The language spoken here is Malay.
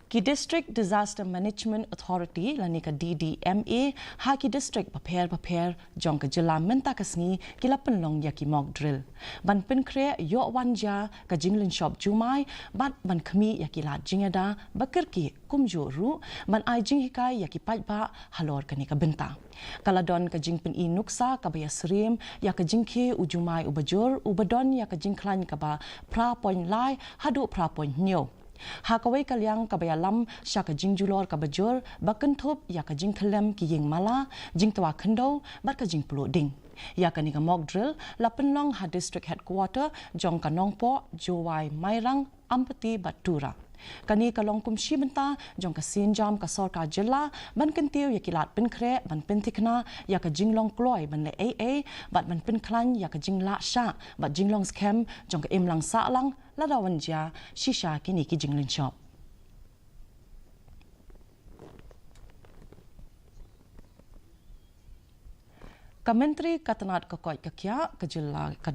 Ki District Disaster Management Authority lani ka DDMA ha ki district paper jong ka Jylla menta kasni kila Pynlong ya ki mock drill. Ban Pynkhreh yo wanja ka Jinglyns shop jumai bat ban khmi ya ki la jingada bakir ki kumjo ru ban ai jing hikai ya ki pajba halor kani ka benta. Kaladon ka jing pen I nuksa ka baya srim ya ka jingke ujumai ubajur ubadon ya ka jingklan ka ba pra point lai hadu pra point nyo. Kawei kaliang kabayalam syaka jing julor kabajur bakentop ya ka jing kelem ki yeng mala jing tawa kendo bat ka jing pulu ding. Ya ka ni ka mock drill la Pynlong ha district headquarter jong ka nongpo jowai mairang ampati batura. Kani ka longkum shibenta jong ka sinjam ka sorka Jylla ban kentiu ya kilat Pynkhreh ban pentikna ya ka jinglong kloy ban le AA bat ban Pynklan ya ka jingla sha bat jinglong scam jong ka imlang sa lang la dawanja shisha kini ki Jinglyns shop. Ka menteri katanat ka koi ka kya ka Jylla ka